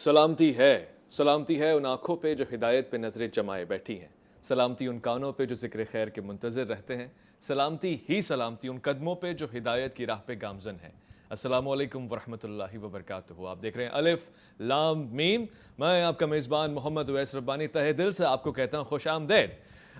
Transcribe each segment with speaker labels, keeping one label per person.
Speaker 1: سلامتی ہے ان آنکھوں پہ جو ہدایت پہ نظریں جمائے بیٹھی ہیں، سلامتی ان کانوں پہ جو ذکر خیر کے منتظر رہتے ہیں، سلامتی ان قدموں پہ جو ہدایت کی راہ پہ گامزن ہیں۔ السلام علیکم ورحمۃ اللہ وبرکاتہ۔ آپ دیکھ رہے ہیں الف لام میم، میں آپ کا میزبان محمد اویس ربانی تہہ دل سے آپ کو کہتا ہوں خوش آمدید۔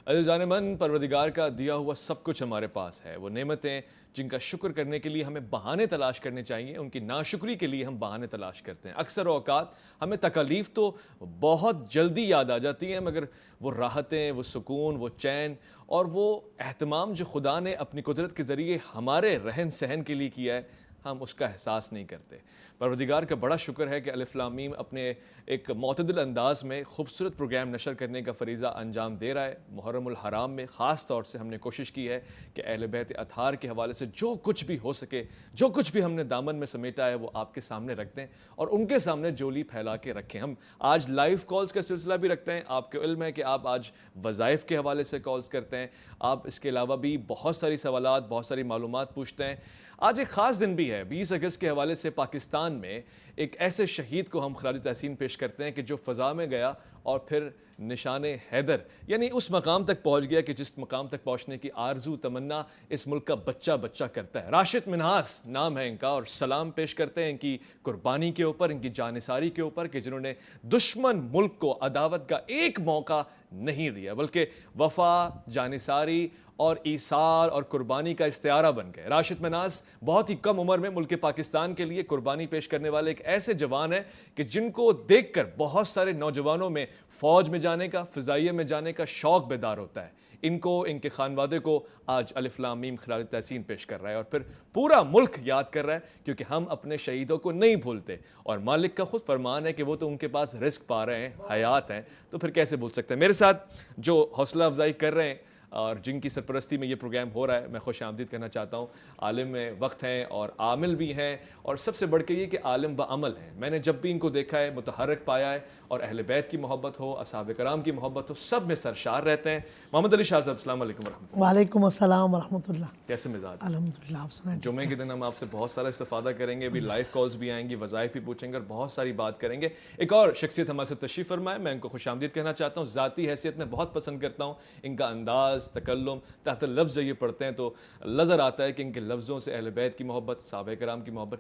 Speaker 1: عزیزان من، پروردگار کا دیا ہوا سب کچھ ہمارے پاس ہے، وہ نعمتیں جن کا شکر کرنے کے لیے ہمیں بہانے تلاش کرنے چاہیے، ان کی ناشکری کے لیے ہم بہانے تلاش کرتے ہیں۔ اکثر اوقات ہمیں تکالیف تو بہت جلدی یاد آ جاتی ہیں، مگر وہ راحتیں، وہ سکون، وہ چین اور وہ اہتمام جو خدا نے اپنی قدرت کے ذریعے ہمارے رہن سہن کے لیے کیا ہے، ہم اس کا احساس نہیں کرتے۔ پروردگار کا بڑا شکر ہے کہ الف لام میم اپنے ایک معتدل انداز میں خوبصورت پروگرام نشر کرنے کا فریضہ انجام دے رہا ہے۔ محرم الحرام میں خاص طور سے ہم نے کوشش کی ہے کہ اہل بیت اطہار کے حوالے سے جو کچھ بھی ہو سکے، جو کچھ بھی ہم نے دامن میں سمیٹا ہے، وہ آپ کے سامنے رکھ دیں اور ان کے سامنے جولی پھیلا کے رکھیں۔ ہم آج لائیو کالز کا سلسلہ بھی رکھتے ہیں۔ آپ کو علم ہے کہ آپ آج وظائف کے حوالے سے کالز کرتے ہیں، آپ اس کے علاوہ بھی بہت ساری سوالات، بہت ساری معلومات پوچھتے ہیں۔ آج ایک خاص دن بھی ہے، 20 اگست کے حوالے سے پاکستان میں ایک ایسے شہید کو ہم خراج تحسین پیش کرتے ہیں کہ جو فضا میں گیا اور پھر نشان حیدر یعنی اس مقام تک پہنچ گیا کہ جس مقام تک پہنچنے کی آرزو تمنا اس ملک کا بچہ کرتا ہے۔ راشد منہاس نام ہے ان کا، اور سلام پیش کرتے ہیں ان کی قربانی کے اوپر، ان کی جانثاری کے اوپر کہ جنہوں نے دشمن ملک کو عداوت کا ایک موقع نہیں دیا، بلکہ وفا، جانثاری اور ایثار اور قربانی کا استعارہ بن گئے۔ راشد منہاس بہت ہی کم عمر میں ملک پاکستان کے لیے قربانی پیش کرنے والے ایک ایسے جوان ہیں کہ جن کو دیکھ کر بہت سارے نوجوانوں میں فوج میں جانے کا، فضائیہ میں جانے کا شوق بیدار ہوتا ہے۔ ان کو، ان کے خانوادے کو آج الف لام میم خراج تحسین پیش کر رہا ہے اور پھر پورا ملک یاد کر رہا ہے، کیونکہ ہم اپنے شہیدوں کو نہیں بھولتے اور مالک کا خود فرمان ہے کہ وہ تو ان کے پاس رزق پا رہے ہیں، حیات ہیں، تو پھر کیسے بھول سکتے ہیں۔ میرے ساتھ جو حوصلہ افزائی کر رہے ہیں اور جن کی سرپرستی میں یہ پروگرام ہو رہا ہے، میں خوش آمدید کہنا چاہتا ہوں۔ عالم وقت ہیں اور عامل بھی ہیں، اور سب سے بڑھ کے یہ کہ عالم بعمل ہیں۔ میں نے جب بھی ان کو دیکھا ہے متحرک پایا ہے، اور اہل بیت کی محبت ہو، اصحاب کرام کی محبت ہو، سب میں سرشار رہتے ہیں۔ محمد علی شاہ صاحب، السلام علیکم ورحمۃ اللہ۔
Speaker 2: وعلیکم السلام ورحمۃ اللہ۔
Speaker 1: کیسے مزاج؟
Speaker 2: الحمدللہ، آپ سنائیں۔
Speaker 1: جمعے کے دن ہم آپ سے بہت سارا استفادہ کریں گے، ابھی لائیو کالز بھی آئیں گی، وظائف بھی پوچھیں گے اور بہت ساری بات کریں گے۔ ایک اور شخصیت ہمارے ساتھ تشریف فرمائے، میں ان کو خوش آمدید کہنا چاہتا ہوں۔ ذاتی حیثیت میں بہت پسند کرتا ہوں ان کا انداز، تکلم، تحت لفظ یہ پڑھتے ہیں تو نظر آتا ہے کہ ان کے لفظوں سے اہل بیت کی محبت، صحابہ کرام کی محبت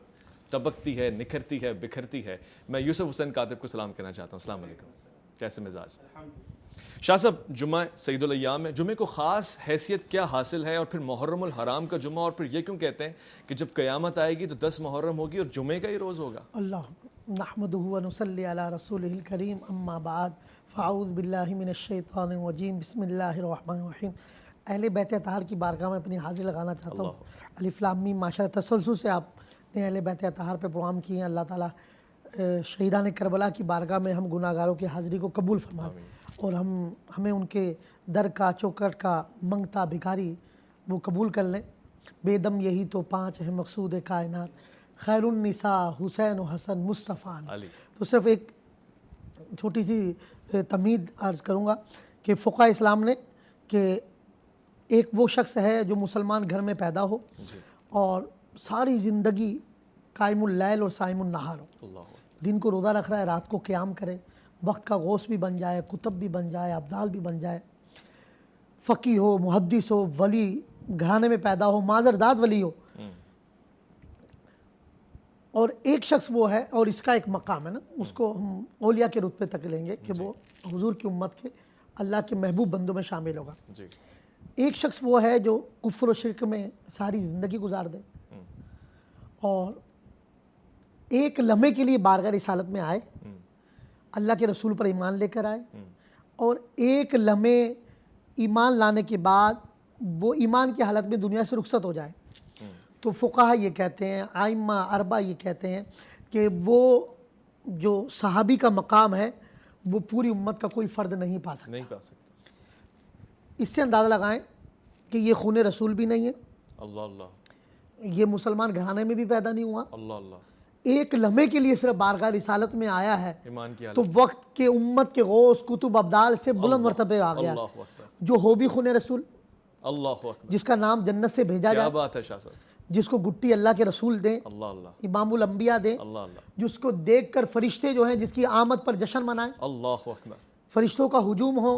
Speaker 1: ٹپکتی ہے، نکھرتی ہے، بکھرتی ہے۔ میں یوسف حسین کاتب کو سلام کہنا چاہتا ہوں۔ السلام علیکم، کیسے مزاج؟ شاہ صاحب، جمعہ سید الايام ہے، جمعے کو خاص حیثیت کیا حاصل ہے، اور پھر محرم الحرام کا جمعہ، اور پھر یہ کیوں کہتے ہیں کہ جب قیامت آئے گی تو 10 محرم ہوگی اور جمعے کا ہی روز ہوگا؟
Speaker 2: اللہ نحمدہ ونصلی علی رسولہ الکریم، اما بعد فاعوذ باللہ من الشیطان الرجیم، بسم اللہ الرحمن الرحیم۔ اہل بیت اطہار کی بارگاہ میں اپنی حاضری لگانا چاہتا ہوں۔ الف لام میم، ماشاءاللہ تسلسل سے آپ نے اہل بیت اطہار پہ پروگرام کیے ہیں۔ اللہ تعالیٰ شہیدان کربلا کی بارگاہ میں ہم گناہ گاروں کی حاضری کو قبول فرمائے، اور ہمیں ان کے در کا، چوکٹ کا منگتا بھکاری وہ قبول کر لیں۔ بے دم یہی تو 5 ہے مقصود کائنات، خیر النساء حسین و حسن مصطفیٰ علی۔ تو صرف ایک چھوٹی سی تمہید عرض کروں گا کہ فقہ اسلام نے کہ ایک وہ شخص ہے جو مسلمان گھر میں پیدا ہو اور ساری زندگی قائم اللیل اور صائم النہار ہو، دن کو روزہ رکھ رہا ہے، رات کو قیام کرے، وقت کا غوث بھی بن جائے، کتب بھی بن جائے، ابدال بھی بن جائے، فقی ہو، محدث ہو، ولی گھرانے میں پیدا ہو، مازرداد ولی ہو۔ اور ایک شخص وہ ہے، اور اس کا ایک مقام ہے نا، اس کو ہم اولیاء کے رتبے تک لیں گے کہ وہ حضور کی امت کے اللہ کے محبوب بندوں میں شامل ہوگا۔ ایک شخص وہ ہے جو کفر و شرک میں ساری زندگی گزار دے اور ایک لمحے کے لیے بارگاہ رسالت میں آئے، اللہ کے رسول پر ایمان لے کر آئے، اور ایک لمحے ایمان لانے کے بعد وہ ایمان کی حالت میں دنیا سے رخصت ہو جائے۔ تو فقہا یہ کہتے ہیں، ائمہ اربعہ یہ کہتے ہیں کہ وہ جو صحابی کا مقام ہے وہ پوری امت کا کوئی فرد نہیں پا سکتا۔ اس سے اندازہ لگائیں کہ یہ خون رسول بھی نہیں ہے، یہ مسلمان گھرانے میں بھی پیدا نہیں ہوا، ایک لمحے کے لیے صرف بارگاہ رسالت میں آیا ہے تو وقت کے امت کے غوث، کتب، ابدال سے بلند مرتبے آ گیا، جو ہو بھی خون رسول، جس کا نام جنت سے بھیجا جائے۔
Speaker 1: کیا بات ہے شاہ صاحب!
Speaker 2: جس کو گٹی اللہ کے رسول دیں,
Speaker 1: اللہ اللہ
Speaker 2: امام الانبیاء دیں,
Speaker 1: اللہ اللہ
Speaker 2: جس کو دیکھ کر فرشتے جو ہیں جس کی آمد پر جشن منائیں,
Speaker 1: اللہ اکبر
Speaker 2: فرشتوں کا ہجوم ہو,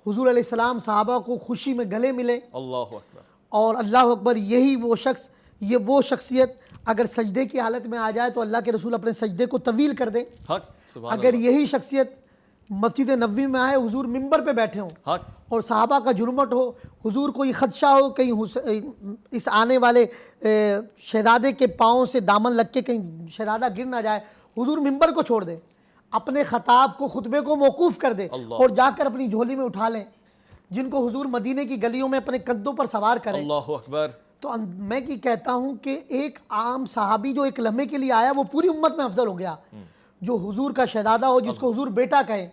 Speaker 2: حضور علیہ السلام صحابہ کو خوشی میں گلے ملے,
Speaker 1: اللہ اکبر
Speaker 2: اور اللہ اکبر یہی وہ شخص, یہ وہ شخصیت اگر سجدے کی حالت میں آ جائے تو اللہ کے رسول اپنے سجدے کو طویل کر دیں.
Speaker 1: حق سبحان
Speaker 2: اگر یہی شخصیت مسجد نبوی میں آئے, حضور منبر پہ بیٹھے ہوں
Speaker 1: حق
Speaker 2: اور صحابہ کا جرمٹ ہو, حضور کو یہ خدشہ ہو کہیں اس آنے والے شہزادے کے پاؤں سے دامن لگ کے کہیں شہزادہ گر نہ جائے, حضور منبر کو چھوڑ دے, اپنے خطاب کو خطبے کو موقوف کر دے اور جا کر اپنی جھولی میں اٹھا لیں, جن کو حضور مدینے کی گلیوں میں اپنے کندھوں پر سوار کریں.
Speaker 1: اللہ اکبر.
Speaker 2: تو میں کی کہتا ہوں کہ ایک عام صحابی جو ایک لمحے کے لیے آیا وہ پوری امت میں افضل ہو گیا, جو حضور کا شہزادہ ہو, جس کو حضور بیٹا کہیں,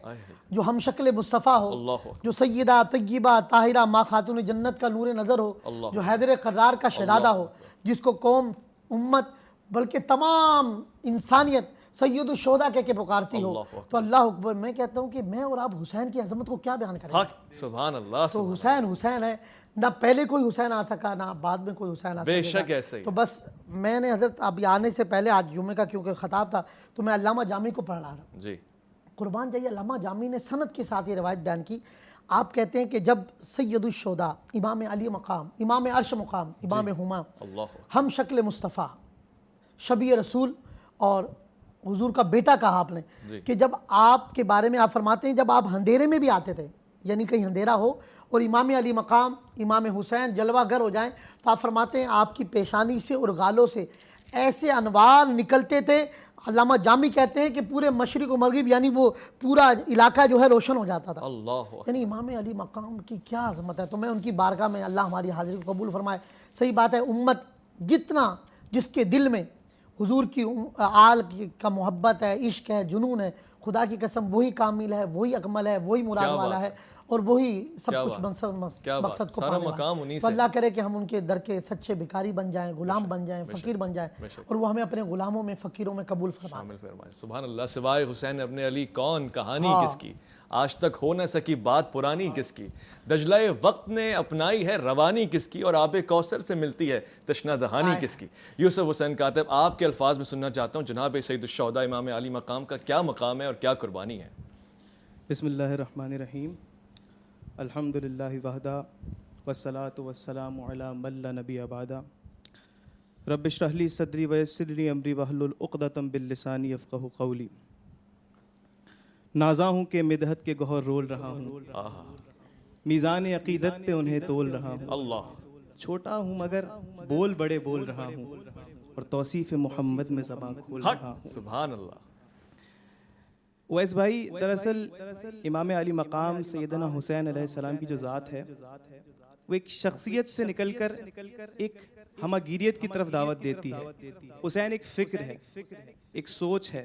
Speaker 2: جو ہم شکل مصطفیٰ ہو, جو سیدہ طیبہ طاہرہ ماں خاتون جنت کا نور نظر ہو, جو حیدر قرار کا شہزادہ ہو, جس کو قوم, امت, بلکہ تمام انسانیت سید الشہداء کہہ کے پکارتی ہو. تو اللہ اکبر. میں کہتا ہوں کہ میں اور آپ حسین کی عظمت کو کیا بیان کریں.
Speaker 1: حق سبحان اللہ.
Speaker 2: تو حسین حسین ہے, نہ پہلے کوئی حسین آ سکا نہ بعد میں کوئی حسین آ سکا.
Speaker 1: بے شک ایسے ہی.
Speaker 2: تو بس میں نے حضرت اب آنے سے پہلے, آج جمعے کا کیونکہ خطاب تھا, تو میں علامہ جامی کو پڑھ رہا تھا.
Speaker 1: جی
Speaker 2: قربان جائیے, علامہ جامی نے سند کے ساتھ یہ روایت بیان کی. آپ کہتے ہیں کہ جب سید الشہداء, امام علی مقام, امام عرش مقام, امام ہما, ہم شکل مصطفیٰ, شبیہ رسول, اور حضور کا بیٹا کہا آپ نے, کہ جب آپ کے بارے میں آپ فرماتے ہیں جب آپ اندھیرے میں بھی آتے تھے, یعنی کہیں اندھیرا ہو اور امام علی مقام, امام حسین جلوہ گر ہو جائیں, تو آپ فرماتے ہیں آپ کی پیشانی سے اور گالوں سے ایسے انوار نکلتے تھے. علامہ جامی کہتے ہیں کہ پورے مشرق و مغرب یعنی وہ پورا علاقہ جو ہے روشن ہو جاتا تھا. یعنی امام علی مقام کی کیا عظمت ہے. تو میں ان کی بارگاہ میں, اللہ ہماری حاضری کو قبول فرمائے. صحیح بات ہے, امت جتنا جس کے دل میں حضور کی آل کا محبت ہے, عشق ہے, جنون ہے, خدا کی قسم وہی کامل ہے, وہی اکمل ہے, وہی مراد والا ہے, اور وہی سب کچھ مقصد کو پانے والا ہے. تو اللہ کرے کہ ہم ان کے در کے سچے بھکاری بن جائیں, غلام بن جائیں, فقیر بن جائیں, اور وہ ہمیں اپنے غلاموں میں, فقیروں میں قبول فرمائے.
Speaker 1: سبحان اللہ. سوائے حسین ابن علی کون, کہانی کس کی, آج تک ہو نہ سکی بات پرانی کس کی, دجلہ وقت نے اپنائی ہے روانی کس کی, اور آب کوثر سے ملتی ہے تشنہ دہانی کس کی. یوسف حسین کاتب, آپ کے الفاظ میں سننا چاہتا ہوں جناب سید الشہداء امام علی مقام کا کیا مقام ہے اور کیا قربانی ہے.
Speaker 3: بسم اللہ الرحمن الرحیم. الحمدللہ وحدہ والصلاة والسلام علی من لا نبی بعدہ. رب اشرح لی صدری ویسر لی امری واحلل عقدۃ باللسان یفقہوا قولی. نازا ہوں کہ مدحت کے گوہر رول رہا ہوں, میزان عقیدت پہ انہیں تول رہا ہوں.
Speaker 1: اللہ.
Speaker 3: چھوٹا ہوں مگر بول بڑے بول رہا ہوں, اور توصیف محمد میں زبان کھول رہا ہوں.
Speaker 1: سبحان اللہ.
Speaker 3: ویس بھائی, دراصل امام علی مقام سیدنا حسین علیہ السلام کی جو ذات ہے وہ ایک شخصیت سے نکل کر ایک ہمگیریت کی طرف دعوت دیتی ہے. حسین ایک فکر ہے, ایک سوچ ہے,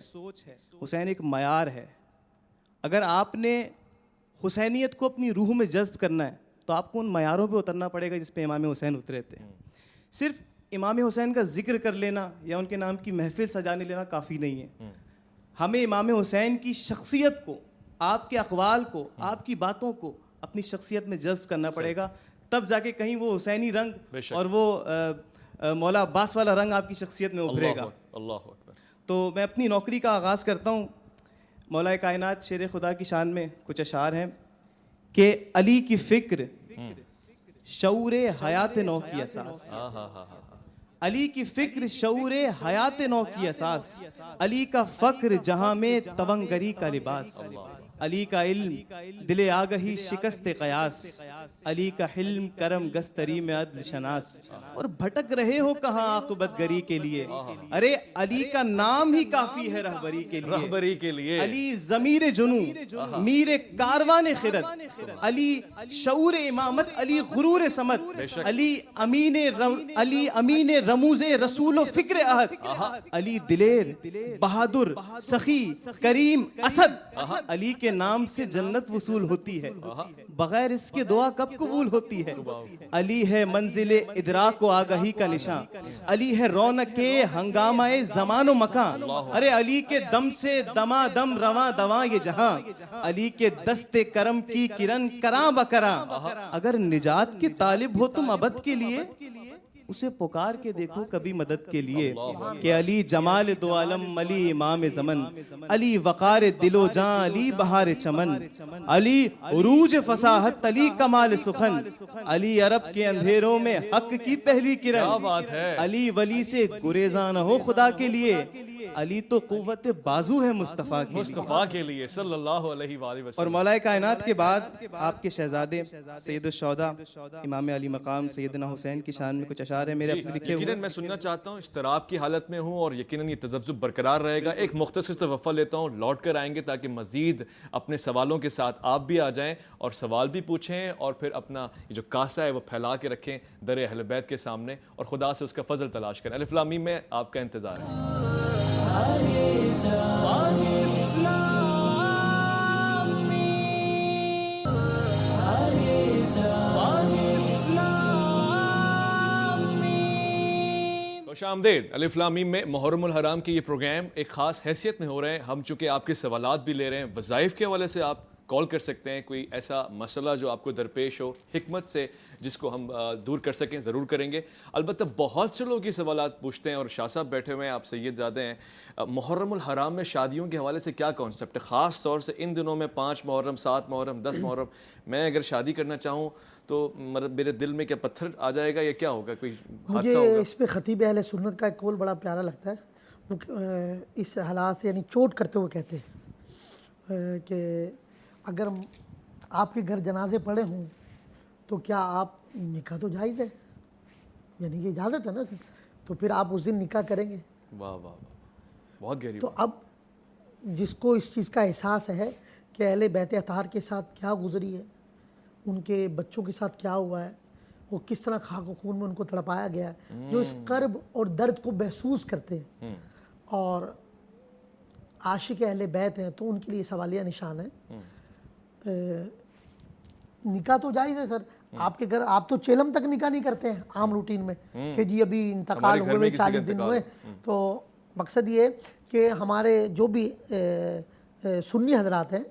Speaker 3: حسین ایک معیار ہے. اگر آپ نے حسینیت کو اپنی روح میں جذب کرنا ہے تو آپ کو ان معیاروں پہ اترنا پڑے گا جس پہ امام حسین اترے تھے. صرف امام حسین کا ذکر کر لینا یا ان کے نام کی محفل سجانے لینا کافی نہیں ہے. ہمیں امام حسین کی شخصیت کو, آپ کے اقوال کو, آپ کی باتوں کو اپنی شخصیت میں جذب کرنا پڑے گا, تب جا کے کہیں وہ حسینی رنگ اور وہ مولا عباس والا رنگ آپ کی شخصیت میں ابھرے گا.
Speaker 1: اللہ اکبر.
Speaker 3: تو میں اپنی نوکری کا آغاز کرتا ہوں. مولا کائنات شیر خدا کی شان میں کچھ اشعار ہیں کہ علی کی فکر شعور حیات نو کی اساس, علی کی فکر شعور حیات نو کی اساس, علی کا فقر جہاں میں تونگری کا لباس, علی کا علم دل آگہی شکست قیاس, علی کا حلم کرم گستری میں عدل شناس. اور بھٹک رہے ہو کہاں عاقبت گری کے لیے, ارے علی کا نام ہی کافی ہے رہبری کے لیے.
Speaker 1: رہبری کے لیے
Speaker 3: علی ضمیر جنوں میر کاروان خرد, علی شعور امامت, علی غرور سمت, علی امین رموز رسول و فکر احد, علی دلیر بہادر سخی کریم اسد. علی کے نام سے جنت وصول ہوتی ہے, بغیر اس کے دعا کب قبول ہوتی ہے. علی ہے منزل ادراک و آگہی کا نشان, علی ہے رونق ہنگامہ زمان و مکان. ارے علی کے دم سے دما دم رواں دواں یہ جہاں, علی کے دست کرم کی کرن کراں بکراں. اگر نجات کے طالب ہو تم ابد کے لیے اسے پکار کے دیکھو کبھی مدد کے لیے کہ علی جمال دو عالم، علی امام زمن، علی وقار دل و جاں، علی بہار چمن، علی عروج فصاحت، علی کمال سخن، علی عرب کے اندھیروں میں حق کی پہلی
Speaker 1: کیا
Speaker 3: کرن،
Speaker 1: بات ہے.
Speaker 3: علی ولی سے گریزاں نہ ہو خدا کے لیے، علی تو قوت بازو ہے مصطفیٰ کے لیے۔
Speaker 1: مصطفیٰ کے لیے صلی اللہ علیہ وآلہ
Speaker 3: اور
Speaker 1: وسلم.
Speaker 3: مولا کائنات کے بعد آپ کے شہزادے سید الشہداء امام علی مقام سیدنا حسین کی شان میں کچھ اشعار ہیں میرے اپنے لکھے ہوئے۔
Speaker 1: یقیناً میں سننا چاہتا ہوں، اضطراب کی حالت میں ہوں اور یقیناً یہ تذبذب برقرار رہے گا. ایک مختصر سے وقفہ لیتا ہوں، لوٹ کر آئیں گے تاکہ مزید اپنے سوالوں کے ساتھ آپ بھی آ جائیں اور سوال بھی پوچھیں اور پھر اپنا یہ جو کاسہ ہے وہ پھیلا کے رکھیں در اہل بیت کے سامنے اور خدا سے اس کا فضل تلاش کریں. الف لام میم میں آپ کا انتظار ہے. خوش آمدید. الف لام میم میں محرم الحرام کی یہ پروگرام ایک خاص حیثیت میں ہو رہے ہیں. ہم چونکہ آپ کے سوالات بھی لے رہے ہیں، وظائف کے حوالے سے آپ کال کر سکتے ہیں. کوئی ایسا مسئلہ جو آپ کو درپیش ہو حکمت سے جس کو ہم دور کر سکیں ضرور کریں گے. البتہ بہت سے لوگ یہ سوالات پوچھتے ہیں اور شاہ صاحب بیٹھے ہوئے ہیں، آپ سید زادے ہیں. محرم الحرام میں شادیوں کے حوالے سے کیا کانسیپٹ ہے؟ خاص طور سے ان دنوں میں 5 محرم، 7 محرم، 10 محرم میں اگر شادی کرنا چاہوں تو میرے دل میں کیا پتھر آ جائے گا یا کیا ہوگا؟ کوئی حادثہ
Speaker 2: مجھے
Speaker 1: ہوگا؟
Speaker 2: اس پہ خطیب اہل سنت کا ایک قول بڑا پیارا لگتا ہے. وہ اس حالات سے یعنی چوٹ کرتے ہوئے کہتے ہیں کہ اگر آپ کے گھر جنازے پڑے ہوں تو کیا آپ نکاح تو جائز ہے، یعنی یہ اجازت ہے نا، تو پھر آپ اس دن نکاح کریں گے.
Speaker 1: واہ واہ واہ، بہت گہری
Speaker 2: تو
Speaker 1: بات.
Speaker 2: اب جس کو اس چیز کا احساس ہے کہ اہل بیت اطہار کے ساتھ کیا گزری ہے، ان کے بچوں کے ساتھ کیا ہوا ہے، وہ کس طرح خاک و خون میں ان کو تڑپایا گیا ہے، جو اس کرب اور درد کو محسوس کرتے ہیں اور عاشق اہل بیت ہیں تو ان کے لیے سوالیہ نشان ہے. نکاح تو جائز ہے سر، آپ کے گھر آپ تو چیلم تک نکاح نہیں کرتے ہیں عام روٹین میں کہ جی ابھی انتقال ہوئے 40 دن ہوئے. تو مقصد یہ ہے کہ ہمارے جو بھی سنی حضرات ہیں،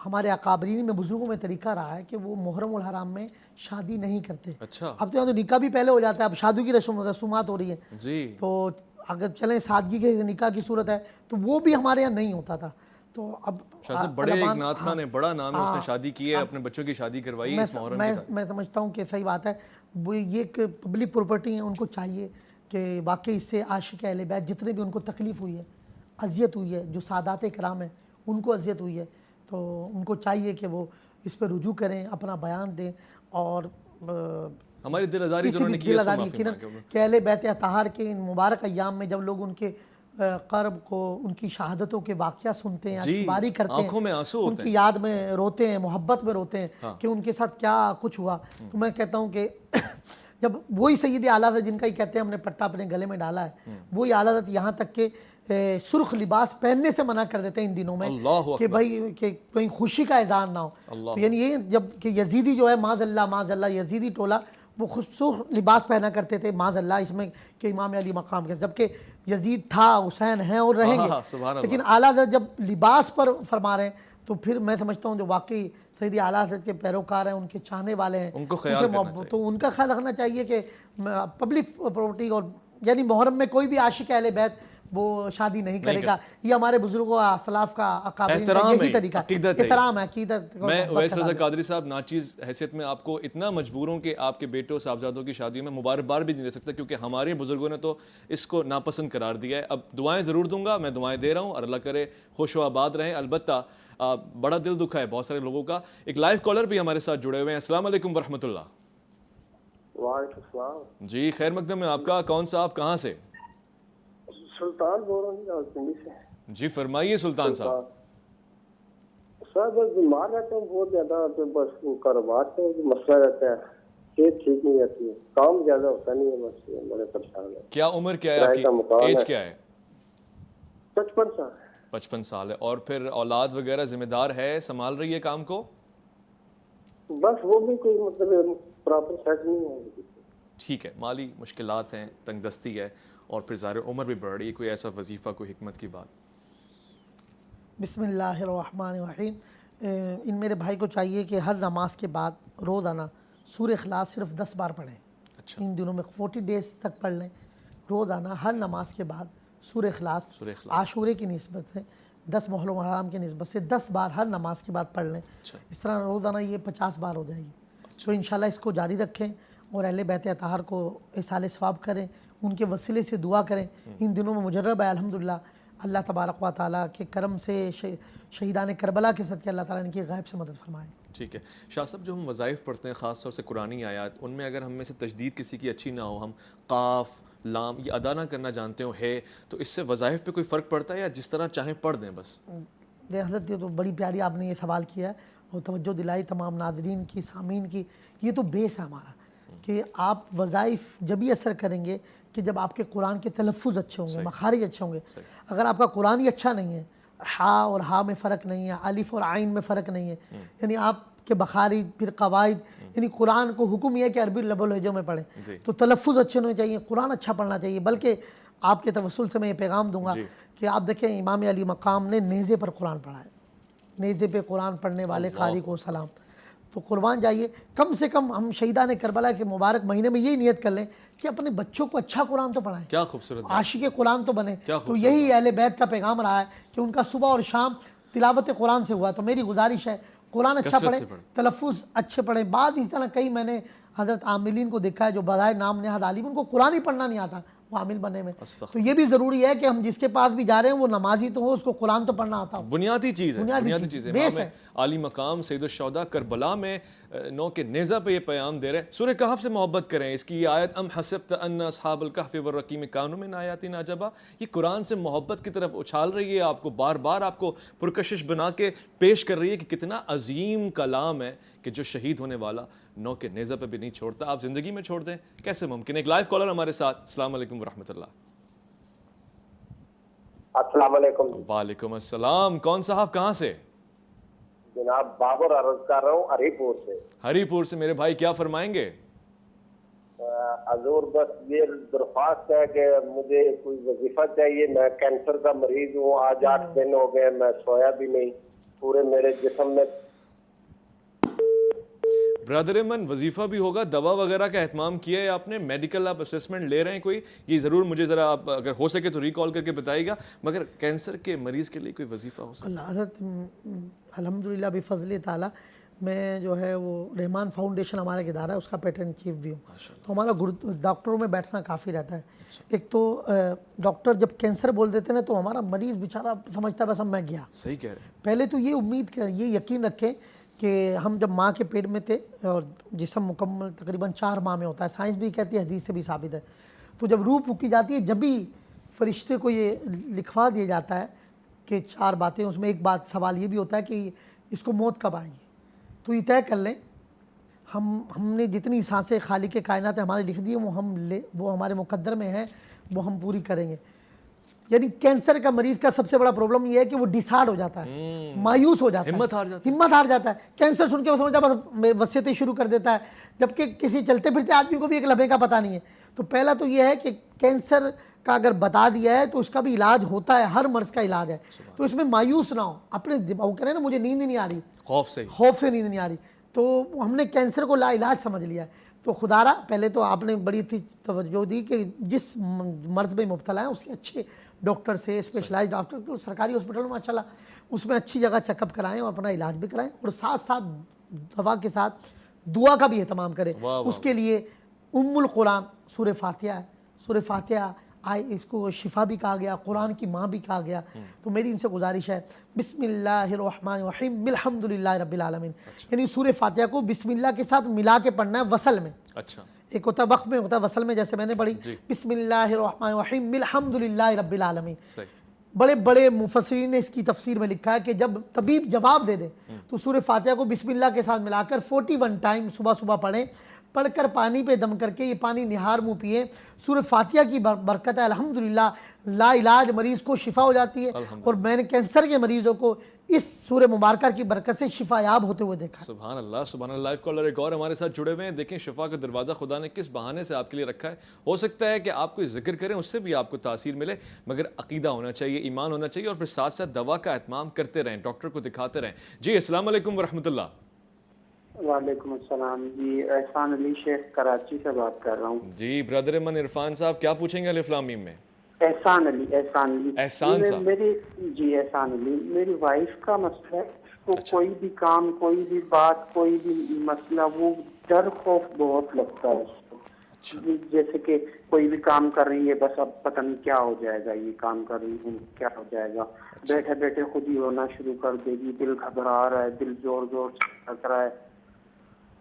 Speaker 2: ہمارے اکابرین میں بزرگوں میں طریقہ رہا ہے کہ وہ محرم الحرام میں شادی نہیں کرتے.
Speaker 1: اچھا
Speaker 2: اب تو یہاں تو نکاح بھی پہلے ہو جاتا ہے، اب شادی کی رسومات ہو رہی ہیں.
Speaker 1: جی.
Speaker 2: تو اگر چلیں سادگی کے نکاح کی صورت ہے تو وہ بھی ہمارے یہاں نہیں ہوتا تھا. تو اب
Speaker 1: شاہ صاحب بڑے ایک نعت خان ہیں، بڑا نام ہے، اس نے شادی کی ہے، اپنے بچوں کی شادی کروائی ہے اس محرم کے ساتھ.
Speaker 2: میں سمجھتا ہوں کہ صحیح بات ہے. وہ یہ ایک پبلک پراپرٹی ہے، ان کو چاہیے کہ واقعی اس سے عاشق اہل بیت جتنے بھی ان کو تکلیف ہوئی ہے، اذیت ہوئی ہے، جو سادات کرام ہیں ان کو اذیت ہوئی ہے، تو ان کو چاہیے کہ وہ اس پہ رجوع کریں، اپنا بیان دیں اور
Speaker 1: ہماری دل آزاری جو انہوں نے کی ہے اس کو معافی مانگیں
Speaker 2: کہ اہل بیت اطہار کے ان مبارک ایام میں جب لوگ ان کے قرب کو، ان کی شہادتوں کے واقعہ سنتے ہیں، اشکباری کرتے ہیں،
Speaker 1: آنکھوں میں آنسو
Speaker 2: ان
Speaker 1: ہوتے
Speaker 2: کی یاد میں روتے ہیں، محبت میں روتے ہیں کہ ان کے ساتھ کیا کچھ ہوا. تو میں کہتا ہوں کہ جب وہی سید اعلیٰ حضرت جن کا ہی کہتے ہیں ہم نے پٹا اپنے گلے میں ڈالا ہے، وہی اعلیٰ حضرت یہاں تک کہ سرخ لباس پہننے سے منع کر دیتے ہیں ان دنوں میں کہ بھائی کہ کہیں خوشی کا اظہار نہ ہو. تو یعنی یہ جب کہ یزیدی جو ہے معاذ اللہ یزیدی ٹولہ وہ خود سرخ لباس پہنا کرتے تھے معاذ اللہ اس میں کہ امام علی مقام کے، جبکہ یزید تھا، حسین ہیں اور رہیں گے، لیکن اعلیٰ حضرت جب لباس پر فرما رہے ہیں تو پھر میں سمجھتا ہوں جو واقعی سیدی اعلیٰ حضرت کے پیروکار ہیں، ان کے چاہنے والے ہیں،
Speaker 1: ان کو خیال کرنا چاہیے.
Speaker 2: تو ان کا خیال رکھنا چاہیے کہ پبلک پراپرٹی اور یعنی محرم میں کوئی بھی عاشق اہل بیت وہ شادی نہیں کرے گا. یہ ہمارے بزرگوں اسلاف کا
Speaker 1: احترام ہے،
Speaker 2: طریقہ احترام ہے، عقیدت.
Speaker 1: میں اویس رضا قادری صاحب ناچیز حیثیت میں آپ کو اتنا مجبور ہوں کہ آپ کے بیٹوں صاحبزادوں کی شادیوں میں مبارکباد بھی نہیں دے سکتا کیونکہ ہمارے بزرگوں نے تو اس کو ناپسند قرار دیا ہے. اب دعائیں ضرور دوں گا، میں دعائیں دے رہا ہوں اور اللہ کرے خوش و آباد رہیں. البتہ بڑا دل دکھا ہے بہت سارے لوگوں کا. ایک لائیو کالر بھی ہمارے ساتھ جڑے ہوئے ہیں. السلام علیکم ورحمۃ اللہ.
Speaker 4: وعلیکم السلام.
Speaker 1: جی خیر مقدم ہے آپ کا. کون سا آپ کہاں سے؟
Speaker 4: سلطان بول رہا ہوں راولپنڈی سے.
Speaker 1: جی فرمائیے سلطان صاحب.
Speaker 4: سر بس بیمار رہتا ہوں بہت زیادہ، تو بس کاروبار سے مسئلہ رہتا ہے، صحت ٹھیک نہیں رہتی ہے، کام زیادہ ہوتا نہیں ہے، بس بڑے پریشان ہے.
Speaker 1: کیا عمر کیا ہے آپ کی؟ ایج کیا ہے؟
Speaker 4: 55 سال.
Speaker 1: 55 سال ہے. اور پھر اولاد وغیرہ ذمہ دار ہے، سنبھال رہی ہے کام کو؟
Speaker 4: بس وہ بھی کوئی مطلب پراپر سیٹ نہیں ہے.
Speaker 1: ٹھیک ہے، مالی مشکلات ہیں، تنگ دستی ہے اور پھر ظاہر عمر بھی بڑھ رہی ہے. کوئی ایسا وظیفہ، کوئی حکمت کی بات؟
Speaker 2: بسم اللہ الرحمن الرحیم. ان میرے بھائی کو چاہیے کہ ہر نماز کے بعد روزانہ سورہ اخلاص صرف 10 بار پڑھیں. ان دنوں میں 40 ڈیز تک پڑھ لیں روزانہ ہر نماز کے بعد سورہ اخلاص عاشورے کی نسبت سے 10 محرم الحرام کی نسبت سے 10 بار ہر نماز کے بعد پڑھ لیں. اس طرح روزانہ یہ 50 بار ہو جائے گی. تو انشاءاللہ اس کو جاری رکھیں اور اہل بیت اطہار کو ایصال ثواب کریں, ان کے وسیلے سے دعا کریں. ان دنوں میں مجرب ہے الحمدللہ, اللہ تبارک و تعالیٰ کے کرم سے شہیدان کربلا کے صدقے اللہ تعالیٰ ان کی غیب سے مدد فرمائے.
Speaker 1: ٹھیک ہے شاہ صاحب, جو ہم وظائف پڑھتے ہیں خاص طور سے قرآنی آیات, ان میں اگر ہم میں سے تجدید کسی کی اچھی نہ ہو, ہم قاف لام یہ ادا نہ کرنا جانتے ہوں ہے, تو اس سے وظائف پہ کوئی فرق پڑتا ہے یا جس طرح چاہیں پڑھ دیں بس؟
Speaker 2: حضرت یہ تو بڑی پیاری آپ نے یہ سوال کیا ہے اور توجہ دلائی تمام ناظرین کی, سامعین کی. یہ تو بیس ہے ہمارا کہ آپ وظائف جب ہی اثر کریں گے کہ جب آپ کے قرآن کے تلفظ اچھے ہوں گے, مخارج اچھے ہوں گے. اگر آپ کا قرآن ہی اچھا نہیں ہے, ہا اور ہا میں فرق نہیں ہے, الف اور عین میں فرق نہیں ہے, یعنی آپ کے بخاری پھر قواعد, یعنی قرآن کو حکم یہ ہے کہ عربی لب و لہجوں میں پڑھیں, تو تلفظ اچھے ہونے چاہیے, قرآن اچھا پڑھنا چاہیے. بلکہ آپ کے توسل سے میں یہ پیغام دوں گا کہ آپ دیکھیں امام علی مقام نے نیزے پر قرآن پڑھا ہے. نیزے پہ قرآن پڑھنے والے قاری کو سلام. تو قربان جائیے, کم سے کم ہم شہیدان کربلا کے مبارک مہینے میں یہی نیت کر لیں کہ اپنے بچوں کو اچھا قرآن تو پڑھائیں,
Speaker 1: کیا خوبصورت,
Speaker 2: عاشق قرآن تو بنے. تو یہی اہل بیت کا پیغام رہا ہے کہ ان کا صبح اور شام تلاوت قرآن سے ہوا. تو میری گزارش ہے قرآن اچھا پڑھیں, تلفظ اچھے پڑھیں. بعد اس طرح کئی میں نے حضرت عاملین کو دیکھا ہے جو بظاہر نام نہاد عالم, ان کو قرآن ہی پڑھنا نہیں آتا وہ عامل بننے میں. تو یہ بھی ضروری ہے کہ ہم جس کے پاس بھی جا رہے ہیں وہ نمازی تو ہو, اس کو قرآن تو پڑھنا آتا ہو.
Speaker 1: بنیادی چیز ہے, بنیادی چیز ہے. امام عالی مقام سید الشہداء کربلا میں نو کے نیزہ پہ یہ پیغام دے رہے ہیں. سورہ کہف سے محبت کریں. اس کی یہ آیت ام حسبت ان اصحاب الکہف والرقیم کانوا من آیاتنا عجبا, یہ قرآن سے محبت کی طرف اچھال رہی ہے, آپ کو بار بار آپ کو پرکشش بنا کے پیش کر رہی ہے کہ کتنا عظیم کلام ہے کہ جو شہید ہونے والا نو کے نیزہ پہ بھی نہیں چھوڑتا, آپ زندگی میں چھوڑ دیں, کیسے ممکن ہے؟ ایک لائیو کالر ہمارے ساتھ. السلام علیکم ورحمۃ اللہ.
Speaker 4: السلام علیکم.
Speaker 1: وعلیکم السلام. کون صاحب کہاں سے؟
Speaker 4: جناب بابر عرض کر رہا ہوں ہری پور سے.
Speaker 1: ہری پور سے. میرے بھائی کیا فرمائیں گے؟
Speaker 4: حضور بس یہ درخواست ہے کہ مجھے کوئی وظیفہ چاہیے. میں کینسر کا مریض ہوں, آج 8 دن ہو گئے میں سویا بھی نہیں, پورے میرے جسم میں.
Speaker 1: برادر من وظیفہ بھی ہوگا, دوا وغیرہ کا اہتمام کیا ہے آپ نے, میڈیکل آپ اسسمنٹ لے رہے ہیں کوئی؟ یہ ضرور مجھے ذرا آپ اگر ہو سکے تو ریکال کر کے بتائیے گا. مگر کینسر کے مریض کے لیے کوئی وظیفہ ہو سکتا ہے؟
Speaker 2: حضرت الحمدللہ بفضل تعالیٰ میں جو ہے وہ رحمان فاؤنڈیشن ہمارا ایک ادارہ ہے, اس کا پیٹرن چیف بھی ہوں. تو ہمارا ڈاکٹروں میں بیٹھنا کافی رہتا ہے. ایک تو ڈاکٹر جب کینسر بول دیتے ہیں تو ہمارا مریض بیچارہ سمجھتا ہے بس اب میں گیا.
Speaker 1: صحیح کہہ رہے ہیں.
Speaker 2: پہلے تو یہ امید کریں, یہ یقین رکھیں کہ ہم جب ماں کے پیٹ میں تھے اور جسم مکمل تقریباً 4 ماہ میں ہوتا ہے, سائنس بھی کہتی ہے, حدیث سے بھی ثابت ہے. تو جب روح پھونکی جاتی ہے, جب بھی فرشتے کو یہ لکھوا دیا جاتا ہے کہ 4 باتیں, اس میں ایک بات سوال یہ بھی ہوتا ہے کہ اس کو موت کب آئے گی. تو یہ طے کر لیں, ہم نے جتنی سانسیں خالق کائنات ہمارے لکھ دی وہ ہمارے مقدر میں ہیں, وہ ہم پوری کریں گے. یعنی کینسر کا مریض کا سب سے بڑا پرابلم یہ ہے کہ وہ ڈسہارڈ ہو جاتا ہے, مایوس ہو جاتا ہے, ہمت ہار جاتا ہے. کینسر سن کے وہ سمجھتا ہے بس وصیتیں شروع کر دیتا ہے, جبکہ کسی چلتے پھرتے آدمی کو بھی ایک لمحے کا پتہ نہیں ہے. تو پہلا تو یہ ہے کہ کینسر کا اگر بتا دیا ہے تو اس کا بھی علاج ہوتا ہے, ہر مرض کا علاج ہے. تو اس میں مایوس نہ ہو, اپنے وہ کریں نا مجھے نیند ہی نہیں آ رہی, خوف سے نیند نہیں آ رہی, تو ہم نے کینسر کو لا علاج سمجھ لیا ہے. تو خدا را پہلے تو آپ نے بڑی اچھی توجہ دی کہ جس مرض میں مبتلا ہیں اس کے اچھے ڈاکٹر سے, اسپیشلائز ڈاکٹر, تو سرکاری ہاسپٹل میں ماشاءاللہ اس میں اچھی جگہ چیک اپ کرائیں اور اپنا علاج بھی کرائیں, اور ساتھ ساتھ دوا کے ساتھ دعا کا بھی اہتمام کریں. اس کے لیے ام القرآن سورہ فاتحہ ہے, سورہ فاتحہ اس کو شفا بھی کہا گیا, قرآن کی ماں بھی کہا گیا. تو میری ان سے گزارش ہے بسم اللہ الرحمن الرحیم الحمدللہ رب العالمین, یعنی سورہ فاتحہ کو بسم اللہ کے ساتھ ملا کے پڑھنا ہے وصل میں. اچھا, ایک ہوتا ہے وقت میں, ہوتا ہے وصل میں, جیسے میں نے پڑھی بسم اللہ الرحمن الرحیم الحمدللہ رب العالمین. بڑے بڑے مفسرین نے اس کی تفسیر میں لکھا ہے کہ جب طبیب جواب دے دے تو سورہ فاتحہ کو بسم اللہ کے ساتھ ملا کر 41 ٹائم صبح صبح پڑھیں, پڑھ کر پانی پہ دم کر کے یہ پانی نہار منہ پیے. سورہ فاتحہ کی برکت ہے الحمدللہ لا علاج مریض کو شفا ہو جاتی ہے, اور میں نے کینسر کے مریضوں کو اس سورہ مبارکہ کی برکت سے شفا یاب ہوتے ہوئے دیکھا.
Speaker 1: سبحان اللہ, سبحان اللہ. لائیو کالر ایک اور ہمارے ساتھ جڑے ہوئے ہیں. دیکھیں شفا کا دروازہ خدا نے کس بہانے سے آپ کے لیے رکھا ہے. ہو سکتا ہے کہ آپ کوئی ذکر کریں اس سے بھی آپ کو تاثیر ملے, مگر عقیدہ ہونا چاہیے, ایمان ہونا چاہیے, اور پھر ساتھ ساتھ دوا کا اہتمام کرتے رہیں, ڈاکٹر کو دکھاتے رہیں. جی السلام علیکم ورحمۃ اللہ.
Speaker 5: وعلیکم السلام جی، احسان علی شیخ کراچی سے بات کر رہا ہوں.
Speaker 1: جی برادر من عرفان صاحب کیا پوچھیں گے الف لام میم میں؟
Speaker 5: احسان علی
Speaker 1: احسان صاحب.
Speaker 5: میری جی احسان علی، میری وائف کا مسئلہ ہے. تو کوئی بھی کام، کوئی بھی بات، کوئی بھی مسئلہ، وہ ڈر خوف بہت لگتا ہے اس کو. جیسے کہ کوئی بھی کام کر رہی ہے، بس اب پتہ نہیں کیا ہو جائے گا، یہ کام کر رہی ہوں کیا ہو جائے گا. بیٹھے بیٹھے خود ہی ہونا شروع کر دے گی، دل گھبرا رہا ہے، دل زور زور سے دھڑک رہا ہے.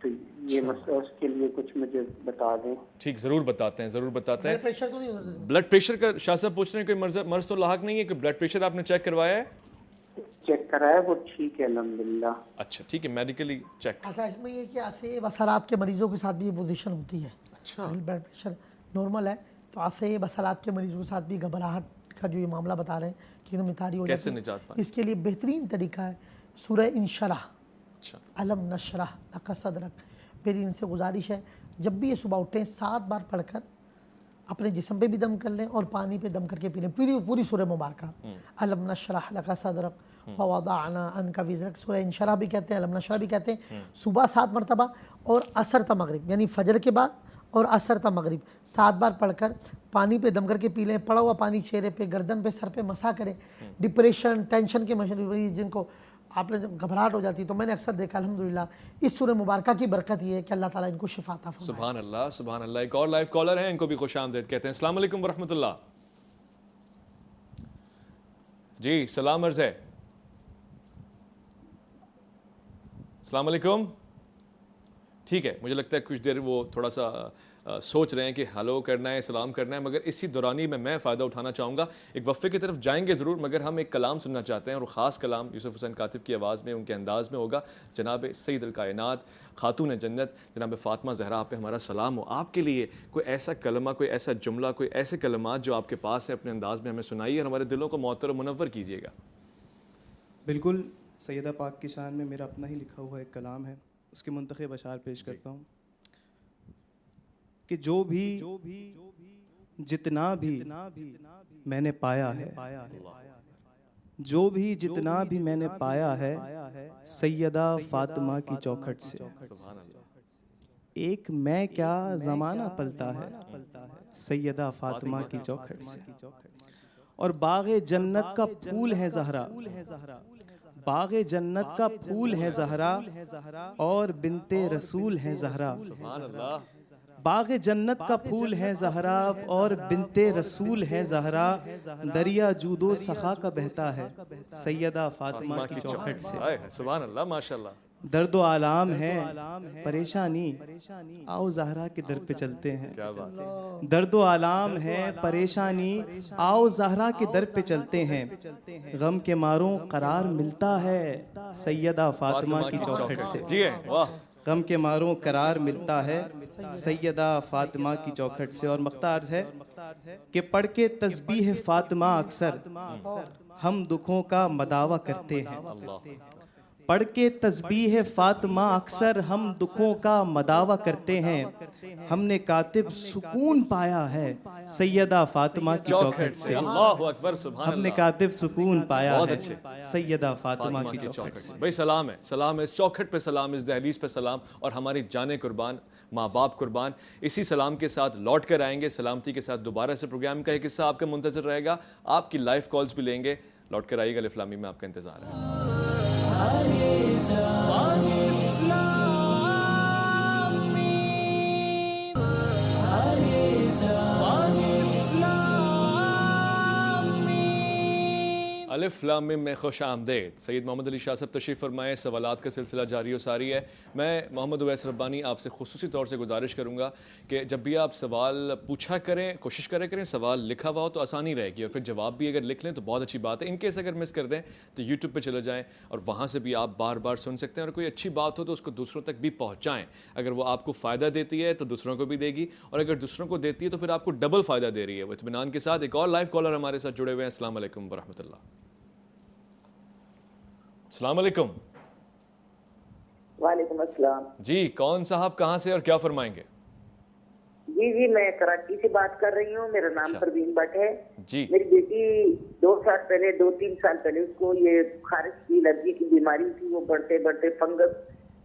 Speaker 5: تو یہ مسئلہ، اس کے لیے کچھ مجھے بتا دیں.
Speaker 1: ٹھیک، ضرور بتاتے ہیں، ضرور بتاتے ہیں.
Speaker 2: پریشر تو نہیں ہوتا؟
Speaker 1: بلڈ پریشر کا شاہ صاحب پوچھ رہے ہیں کوئی مرض تو لاحق نہیں ہے کہ بلڈ پریشر آپ نے چیک کروایا ہے؟
Speaker 5: چیک کرایا، وہ ٹھیک ہے الحمدللہ.
Speaker 1: اچھا ٹھیک ہے، میڈیکلی چیک.
Speaker 2: اچھا، اس میں یہ کہ آسے بصرات کے مریضوں کے ساتھ بھی یہ پوزیشن ہوتی ہے.
Speaker 1: اچھا،
Speaker 2: بلڈ پریشر نارمل ہے تو آسے بصرات کے مریضوں کے ساتھ بھی گھبراہٹ کا جو یہ معاملہ بتا رہے ہیں کہ انہوں تاری ہو جاتی ہے.
Speaker 1: کیسے نجات پائیں؟
Speaker 2: اس کے لیے بہترین طریقہ ہے سورہ انشرح.
Speaker 1: اچھا،
Speaker 2: علم نشرح لک صدرک. میری ان سے گزارش ہے جب بھی یہ صبح اٹھیں 7 بار پڑھ کر اپنے جسم پہ بھی دم کر لیں اور پانی پہ دم کر کے پی لیں پوری سورہ مبارکہ. علم نشرح لک صدرک ووضعنا عنک وزرک. سورہ انشرح بھی کہتے ہیں، علم نشرح بھی کہتے ہیں. صبح 7 مرتبہ اور عصر تا مغرب، یعنی فجر کے بعد اور عصر تا مغرب 7 بار پڑھ کر پانی پہ دم کر کے پی لیں. پڑا ہوا پانی چہرے پہ، گردن پہ، سر پہ مسا کریں. ڈپریشن، ٹینشن کے مریض جن کو آپ نے گھبراہٹ ہو جاتی ہے، تو میں نے اکثر دیکھا الحمدللہ اس سورہ مبارکہ کی برکت یہ ہے کہ اللہ تعالیٰ ان کو شفا عطا فرمائے.
Speaker 1: سبحان اللہ، سبحان اللہ. ایک اور لائیو کالر ہیں، ان کو بھی خوش آمدید کہتے ہیں. السلام علیکم ورحمۃ اللہ. جی سلام عرض ہے. السلام علیکم. ٹھیک ہے، مجھے لگتا ہے کچھ دیر وہ تھوڑا سا سوچ رہے ہیں کہ ہلو کرنا ہے، سلام کرنا ہے، مگر اسی دورانی میں فائدہ اٹھانا چاہوں گا. ایک وقفے کی طرف جائیں گے ضرور، مگر ہم ایک کلام سننا چاہتے ہیں، اور خاص کلام یوسف حسین کاتب کی آواز میں، ان کے انداز میں ہوگا. جناب سید الکائنات، خاتون جنت جناب فاطمہ زہرا پہ ہمارا سلام ہو. آپ کے لیے کوئی ایسا کلمہ، کوئی ایسا جملہ، کوئی ایسے کلمات جو آپ کے پاس ہیں، اپنے انداز میں ہمیں سنائیے اور ہمارے دلوں کو معطر و منور کیجیے گا.
Speaker 3: بالکل. سیدہ پاک کی شان میں میرا اپنا ہی لکھا ہوا ایک کلام ہے، اس کے منتخب اشعار پیش کرتا ہوں کہ جو بھی جتنا بھی میں نے پایا ہے، جو بھی جتنا بھی میں نے پایا ہے، سیدہ فاطمہ کی چوکھٹ سے. ایک میں کیا زمانہ پلتا ہے، سیدہ فاطمہ کی چوکھٹ سے. اور باغ جنت کا پھول ہے زہرا، باغ جنت کا پھول ہے زہرا، اور بنت رسول ہے زہرا. باغ جنت کا پھول ہے زہرا اور بنت رسول ہے زہرا. دریا جود و سخا کا بہتا ہے، سیدہ فاطمہ کی چوکھٹ سے.
Speaker 1: سبحان اللہ، ماشاءاللہ.
Speaker 3: درد و آلام ہے، پریشانی، آؤ زہرا کے در پہ چلتے ہیں.
Speaker 1: کیا بات ہے.
Speaker 3: درد و آلام ہے، پریشانی، آؤ زہرا کے در پہ چلتے ہیں. غم کے ماروں قرار ملتا ہے، سیدہ فاطمہ کی چوکھٹ سے.
Speaker 1: جی ہے، واہ.
Speaker 3: غم کے ماروں قرار ملتا ہے، سیدہ فاطمہ کی چوکھٹ سے. اور مختار ہے کہ پڑھ کے تسبیح فاطمہ اکثر ہم دکھوں کا مداوع کرتے ہیں. پڑھ کے تسبیح فاطمہ اکثر ہم دکھوں کا مداوع کرتے ہیں. ہم نے کاتب سکون پایا ہے، سیدہ فاطمہ کی چوکھٹ سے.
Speaker 1: اللہ اکبر، سبحان اللہ.
Speaker 3: ہم نے کاتب سکون پایا ہے، سیدہ فاطمہ کی چوکھٹ سے.
Speaker 1: بھائی سلام ہے، سلام ہے. اس چوکھٹ پہ سلام، اس دہلیز پہ سلام، اور ہماری جانیں قربان، ماں باپ قربان. اسی سلام کے ساتھ لوٹ کر آئیں گے، سلامتی کے ساتھ دوبارہ سے پروگرام کا ایک حصہ آپ کا منتظر رہے گا. آپ کی لائیو کالز بھی لیں گے. لوٹ کر آئیے گا. الف لام میم میں آپ کا انتظار ہے. الف لام میم میں خوش آمدید. سید محمد علی شاہ صاحب تشریف فرمائے. سوالات کا سلسلہ جاری و ساری ہے. میں محمد اویس ربانی آپ سے خصوصی طور سے گزارش کروں گا کہ جب بھی آپ سوال پوچھا کریں، کوشش کریں سوال لکھا ہوا ہو تو آسانی رہے گی، اور پھر جواب بھی اگر لکھ لیں تو بہت اچھی بات ہے. ان کیس اگر مس کر دیں تو یوٹیوب پہ چلے جائیں اور وہاں سے بھی آپ بار بار سن سکتے ہیں، اور کوئی اچھی بات ہو تو اس کو دوسروں تک بھی پہنچائیں. اگر وہ آپ کو فائدہ دیتی ہے تو دوسروں کو بھی دے گی، اور اگر دوسروں کو دیتی ہے تو پھر آپ کو ڈبل فائدہ دے رہی ہے. وہ اطمینان کے ساتھ ایک اور لائیو کالر ہمارے ساتھ جڑے ہوئے ہیں. السلام علیکم ورحمۃ اللہ. السلام علیکم.
Speaker 6: وعلیکم السلام.
Speaker 1: جی کون صاحب، کہاں سے اور کیا فرمائیں گے؟
Speaker 6: جی میں کراچی سے بات کر رہی ہوں. میرا نام پروین بٹ ہے.
Speaker 1: جی.
Speaker 6: میری بیٹی 2-3 سال پہلے اس کو یہ خارش کی الرجی کی بیماری تھی. وہ بڑھتے بڑھتے فنگس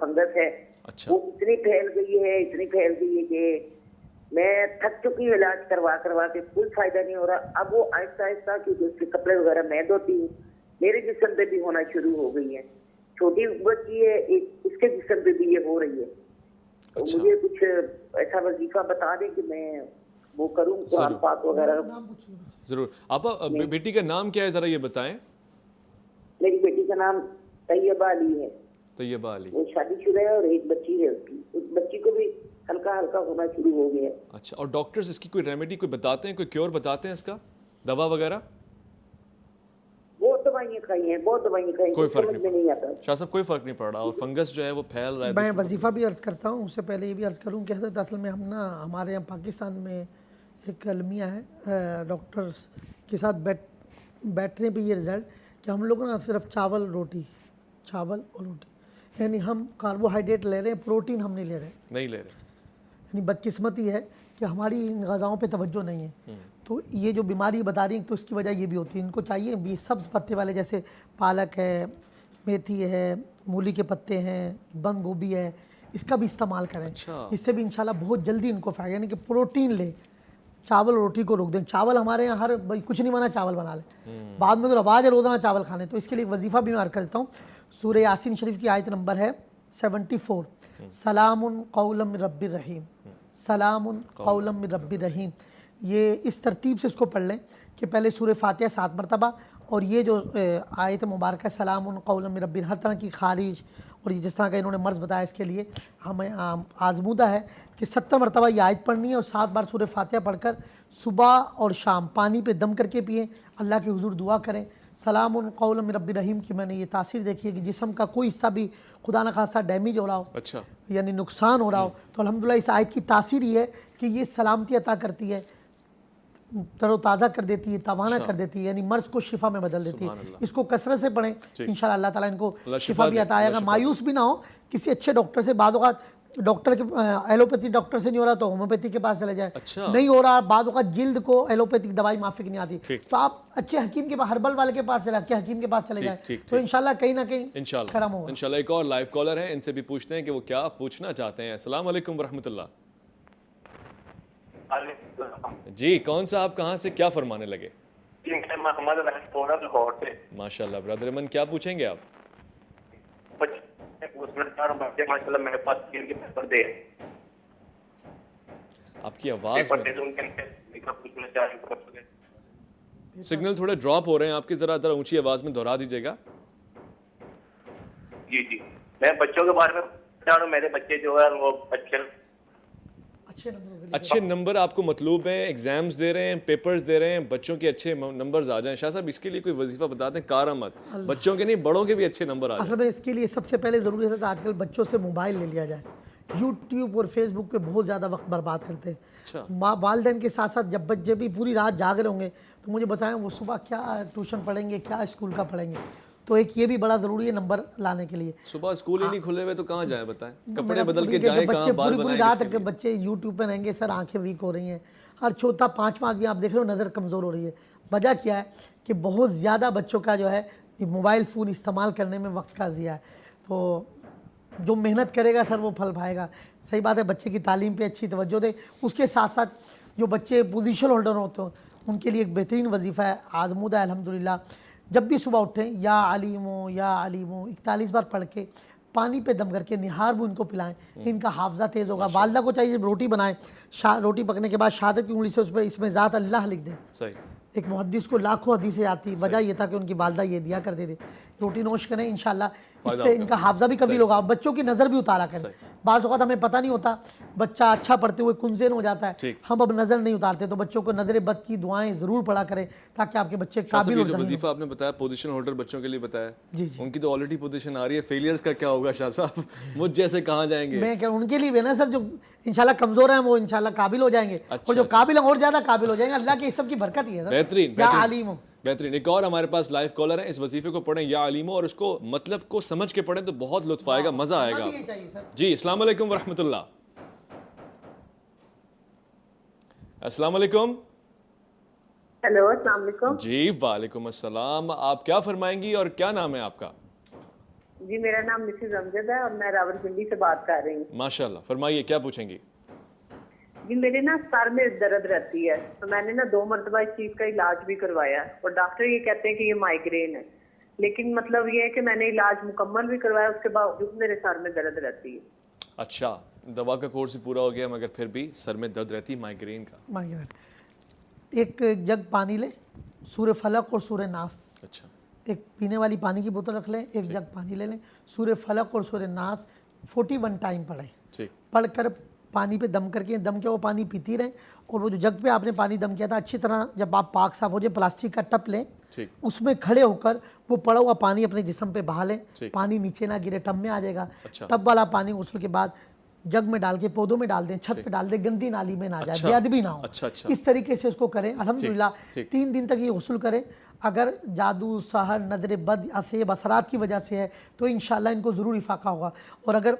Speaker 6: فنگس ہے.
Speaker 1: اچھا
Speaker 6: وہ اتنی پھیل گئی ہے کہ میں تھک چکی ہوں علاج کروا کے, کوئی فائدہ نہیں ہو رہا. اب وہ آہستہ آہستہ کہ اس کے کپڑے وغیرہ میں دھوتی ہوں, میرے جسم پہ بھی ہونا شروع ہو گئی ہے. چھوٹی بچی ہے ایک, اس کے جسم پہ بھی یہ ہو رہی ہے. تو مجھے کچھ ایسا وظیفہ بتا دیں کہ میں وہ کروں, قرآن پاک وغیرہ.
Speaker 1: ضرور. آپا بیٹی کا نام کیا ہے ذرا یہ بتائیں.
Speaker 6: میری بیٹی کا نام طیبہ علی ہے.
Speaker 1: طیبہ علی.
Speaker 6: وہ شادی شدہ ہے اور ایک بچی ہے اس کی. اس بچی کو بھی ہلکا ہونا شروع ہو گیا ہے.
Speaker 1: اچھا, اور ڈاکٹرز اس کی کوئی ریمیڈی کوئی بتاتے ہیں, کوئی کیور بتاتے ہیں اس کا, دوا وغیرہ؟
Speaker 6: بہت دوائیاں کھائی ہیں,
Speaker 1: کوئی فرق
Speaker 6: نہیں آتا.
Speaker 1: شاہ صاحب کوئی فرق نہیں پڑ رہا, اور فنگس جو ہے وہ پھیل رہا ہے.
Speaker 2: میں وظیفہ بھی عرض کرتا ہوں, اس سے پہلے یہ بھی عرض کروں کہ حضرت اصل میں ہمارے یہاں پاکستان میں ایک المیہ ہے, ڈاکٹرز کے ساتھ بیٹھنے پہ یہ رزلٹ کہ ہم لوگ نا صرف چاول اور روٹی, یعنی ہم کاربوہائیڈریٹ لے رہے ہیں, پروٹین ہم نہیں لے رہے. یعنی بدقسمتی ہے کہ ہماری ان غذاؤں پہ توجہ نہیں ہے. تو یہ جو بیماری بتا رہی ہیں تو اس کی وجہ یہ بھی ہوتی ہے. ان کو چاہیے بھی سبز پتے والے جیسے پالک ہے, میتھی ہے, مولی کے پتے ہیں, بند گوبھی ہے, اس کا بھی استعمال کریں. اس سے بھی انشاءاللہ بہت جلدی ان کو فائدہ, یعنی کہ پروٹین لے, چاول روٹی کو روک دیں. چاول ہمارے یہاں کچھ نہیں بنا چاول بنا لیں, بعد میں تو رواج ہے روزانہ چاول کھانے. تو اس کے لیے وظیفہ بھی میں عرض کرتا ہوں. سورہ یاسین شریف کی آیت نمبر ہے 74, سلام قولا من رب الرحیم, سلام قولا من رب الرحیم. یہ اس ترتیب سے اس کو پڑھ لیں کہ پہلے سورہ فاتحہ 7 مرتبہ, اور یہ جو آیت مبارکہ سلام قولا من رب, ہر طرح کی خارج اور یہ جس طرح کا انہوں نے مرض بتایا اس کے لیے ہمیں آزمودہ ہے کہ 70 مرتبہ یہ آیت پڑھنی ہے, اور 7 بار سورہ فاتحہ پڑھ کر صبح اور شام پانی پہ دم کر کے پئیں, اللہ کے حضور دعا کریں. سلام قولا من رب الرحیم کی میں نے یہ تاثیر دیکھی ہے کہ جسم کا کوئی حصہ بھی خدا نہ خاصہ ڈیمیج ہو رہا ہو,
Speaker 1: اچھا
Speaker 2: یعنی نقصان ہو رہا ہو, تو الحمدللہ اس آیت کی تاثیر یہ ہے کہ یہ سلامتی عطا کرتی ہے, تر و تازہ کر دیتی ہے, توانا کر دیتی ہے, یعنی مرض کو شفا میں بدل دیتی ہے. اس کو کثرت سے پڑھیں, انشاءاللہ اللہ تعالیٰ ان کو شفا بھی عطا آئے گا. مایوس بھی نہ ہو, کسی اچھے ڈاکٹر سے, بعض اوقات ڈاکٹر کے ایلوپیتھی ڈاکٹر سے نہیں ہو رہا تو ہومیوپیتھی کے پاس چلے جائے. نہیں ہو رہا, بعض اوقات جلد کو ایلوپیتھک دوائی معافی نہیں آتی, تو آپ اچھے حکیم کے پاس, ہربل والے کے پاس چلے, اچھے حکیم کے پاس چلے جائیں, تو انشاءاللہ کہیں نہ کہیں کرم ہوگا.
Speaker 1: انشاءاللہ. ایک اور لائیو کالر ہیں, ان سے بھی پوچھتے ہیں کہ وہ کیا پوچھنا چاہتے ہیں. السلام علیکم ورحمۃ اللہ. جی کون سا, آپ کہاں سے کیا فرمانے لگے؟ ماشاء اللہ برادر امن, کیا پوچھیں گے آپ؟ آپ کی آواز سگنل تھوڑے ڈراپ ہو رہے ہیں آپ کے, ذرا اونچی آواز میں دہرا دیجیے گا.
Speaker 7: جی میں بچوں کے بارے میں بتا رہا ہوں. میرے بچے جو ہے وہ
Speaker 1: اچھے نمبر آپ کو مطلوب ہیں, ایگزامز دے رہے ہیں, پیپرز دے رہے ہیں, بچوں کے اچھے نمبرز آ جائیں. شاہ صاحب اس کے لیے کوئی وظیفہ بتا دیں, کارآمد, بچوں کے نہیں بڑوں کے بھی اچھے نمبر آ جائیں.
Speaker 2: اصل میں اس کے لیے سب سے پہلے ضروری ہے کہ آج کل بچوں سے موبائل لے لیا جائے. یوٹیوب اور فیس بک پہ بہت زیادہ وقت برباد کرتے ہیں. والدین کے ساتھ ساتھ جب بچے بھی پوری رات جاگ رہے ہوں گے تو مجھے بتائیں وہ صبح کیا ٹیوشن پڑھیں گے, کیا اسکول کا پڑھیں گے. تو ایک یہ بھی بڑا ضروری ہے نمبر لانے کے لیے.
Speaker 1: صبح اسکول ہی نہیں کھلے ہوئے تو کہاں جائیں, بتائیں, کپڑے بدل کے جائیں, کہاں بال بنائیں.
Speaker 2: پوری رات کے بچے یوٹیوب پہ رہیں گے, سر آنکھیں ویک ہو رہی ہیں, ہر چوتھا پانچواں آدمی آپ دیکھ رہے ہو نظر کمزور ہو رہی ہے. وجہ کیا ہے کہ بہت زیادہ بچوں کا جو ہے موبائل فون استعمال کرنے میں وقت کا ضیاع ہے. تو جو محنت کرے گا سر وہ پھل پائے گا. صحیح بات ہے, بچے کی تعلیم پہ اچھی توجہ دے. اس کے ساتھ ساتھ جو بچے پوزیشن ہولڈر ہوتے ہیں ان کے لیے ایک بہترین وظیفہ ہے, آزمودہ ہے الحمدللہ. جب بھی صبح اٹھیں یا علیمو 41 بار پڑھ کے پانی پہ دم کر کے نہار بھی ان کو پلائیں, ان کا حافظہ تیز ہوگا. والدہ کو چاہیے روٹی بنائیں, روٹی پکنے کے بعد شہادت کی انگلی سے اس میں ذات اللہ لکھ دیں. ایک محدث کو لاکھوں حدیثیں آتی, وجہ یہ تھا کہ ان کی والدہ یہ دیا کرتے تھے. روٹی نوش کریں, انشاءاللہ اس سے ان کا حافظہ بھی کبھی ہوگا. بچوں کی نظر بھی اتارا کریں. بعض اوقات ہمیں پتہ نہیں ہوتا, بچہ اچھا پڑھتے ہوئے کنزین ہو جاتا ہے, ہم اب نظر نہیں اتارتے. تو بچوں کو نظر بد کی دعائیں ضرور پڑھا کریں تاکہ آپ کے بچے قابل ہو.
Speaker 1: جو وظیفہ آپ نے بتایا پوزیشن ہولڈر بچوں کے لیے بتایا, ان کی تو آلریڈی پوزیشن آ رہی ہے, فیلیئرز کا کیا ہوگا شاہ صاحب, مجھ جیسے کہاں جائیں گے؟
Speaker 2: میں کہ ان کے لیے بھی نا سر, جو انشاءاللہ کمزور ہیں وہ انشاءاللہ قابل ہو جائیں گے, اور جو قابل ہیں اور زیادہ قابل ہو جائیں گے. اللہ کے اس سب کی برکت ہی ہے.
Speaker 1: بہترین
Speaker 2: یا علیم.
Speaker 1: بہترین. ایک اور ہمارے پاس لائیو کالر ہے, اس وظیفے کو پڑھیں یا علیمو, اور اس کو مطلب کو سمجھ کے پڑھیں تو بہت لطف آئے گا, مزہ آئے گا. جی السلام علیکم ورحمۃ اللہ. السلام علیکم.
Speaker 6: ہیلو السلام علیکم.
Speaker 1: جی وعلیکم السلام. آپ کیا فرمائیں گی اور کیا نام ہے آپ کا؟
Speaker 8: جی میرا نام مسز امجد ہے اور میں راولپنڈی سے بات کر رہی ہوں.
Speaker 1: ماشاءاللہ، فرمائیے کیا پوچھیں گی؟
Speaker 8: جی میرے نا سر میں درد رہتی ہے تو میں نے نا 2 مرتبہ اس چیز کا علاج بھی کروایا اور ڈاکٹر یہ کہتے ہیں کہ یہ مائگرین ہے، لیکن مطلب یہ ہے کہ میں نے علاج مکمل بھی کروایا، اس کے باوجود میرے سر میں درد رہتی ہے.
Speaker 1: اچھا، دوا کا کورس بھی پورا ہو گیا مگر پھر بھی سر میں درد رہتی مائگرین کا.
Speaker 2: مائگرین. ایک جگ پانی لیں، سورہ فلق اور سورہ ناس،
Speaker 1: اچھا،
Speaker 2: ایک پینے والی پانی کی بوتل رکھ لیں، ایک جگ پانی لے لیں، سورہ فلق اور سورہ ناس 41 ٹائم پڑھیں.
Speaker 1: ٹھیک.
Speaker 2: پڑھ کر پانی پہ دم کر کے دم کیا وہ پانی پیتی رہیں، اور وہ جو جگ پہ آپ نے پانی دم کیا تھا اچھی طرح جب آپ پاک صاف ہو جائے پلاسٹک کا ٹپ لیں، اس میں کھڑے ہو کر وہ پڑا ہوا پانی اپنے جسم پہ بہا لیں، پانی نیچے نہ گرے، ٹب میں آ جائے گا. ٹب والا پانی غسل کے بعد جگ میں ڈال کے پودوں میں ڈال دیں، چھت پہ ڈال دیں، گندی نالی میں نہ جائے، بے ادبی نہ ہو. اس طریقے سے اس کو کریں. الحمدللہ 3 دن تک یہ غسل کریں. اگر جادو، سحر، نظر بد، اسیب، اثرات کی وجہ سے ہے تو انشاءاللہ ان کو ضرور افاقہ ہوگا. اور اگر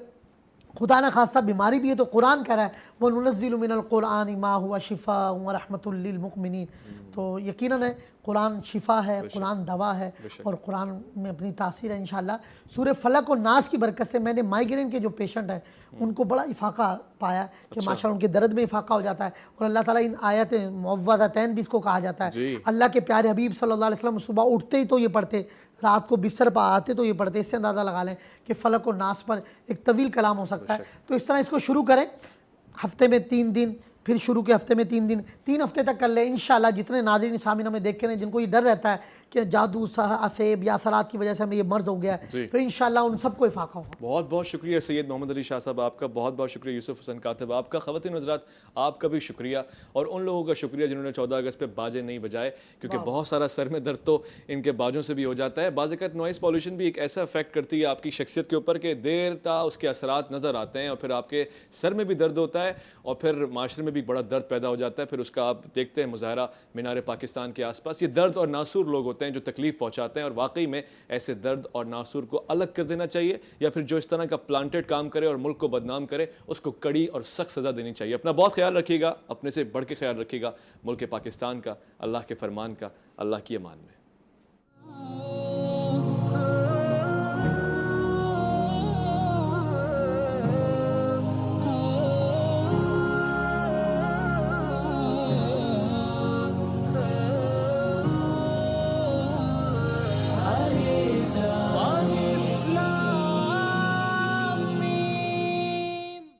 Speaker 2: خدا نہ خواستہ بیماری بھی ہے تو قرآن کہہ رہا ہے وَنُنَزِّلُ مِنَ الْقُرْآنِ مَا هُوَ شِفَاءٌ وَرَحْمَةٌ لِّلْمُؤْمِنِينَ. تو یقیناً ہے قرآن شفا ہے، قرآن دوا ہے، اور قرآن میں اپنی تاثیر ہے انشاءاللہ. سورہ فلق اور ناس کی برکت سے میں نے مائگرین کے جو پیشنٹ ہیں ان کو بڑا افاقہ پایا کہ ماشاءاللہ ان کے درد میں افاقہ ہو جاتا ہے. اور اللہ تعالیٰ ان آیت معوذتین بھی اس کو کہا جاتا ہے. اللہ کے پیارے حبیب صلی اللہ علیہ وسلم صبح اٹھتے ہی تو یہ پڑھتے، رات کو بستر پر آتے تو یہ پڑھتے. اس سے اندازہ لگا لیں کہ فلق اور ناس پر ایک طویل کلام ہو سکتا ہے. تو اس طرح اس کو شروع کریں، ہفتے میں 3 دن، پھر شروع کے ہفتے میں 3 دن، 3 ہفتے تک کر لیں انشاءاللہ. جتنے ناظرین سامعین ہمیں دیکھ رہے ہیں جن کو یہ ڈر رہتا ہے کہ جادو، اسیب یا اثرات کی وجہ سے ہمیں یہ مرض ہو گیا ہے، تو انشاءاللہ ان سب کو افاقہ ہوگا.
Speaker 1: بہت بہت شکریہ سید محمد علی شاہ صاحب آپ کا، بہت بہت شکریہ یوسف حسن کاتب آپ کا. خواتین حضرات آپ کا بھی شکریہ، اور ان لوگوں کا شکریہ جنہوں نے 14 اگست پہ باجے نہیں بجائے، کیونکہ بہت سارا سر میں درد تو ان کے باجوں سے بھی ہو جاتا ہے. بعض اوقات نوائز پالیوشن بھی ایک ایسا افیکٹ کرتی ہے آپ کی شخصیت کے اوپر کہ دیر تا اس کے اثرات نظر آتے ہیں، اور پھر آپ کے سر میں بھی درد ہوتا ہے، اور پھر معاشرے میں بھی بڑا درد پیدا ہو جاتا ہے. پھر اس کا آپ دیکھتے ہیں مظاہرہ مینار پاکستان کے آس پاس. یہ درد اور ناسور لوگ ہوتے ہیں جو تکلیف پہنچاتے ہیں، اور واقعی میں ایسے درد اور ناسور کو الگ کر دینا چاہیے، یا پھر جو اس طرح کا پلانٹڈ کام کرے اور ملک کو بدنام کرے اس کو کڑی اور سخت سزا دینی چاہیے. اپنا بہت خیال رکھیے گا، اپنے سے بڑھ کے خیال رکھیے گا، ملک پاکستان کا، اللہ کے فرمان کا. اللہ کی امان میں.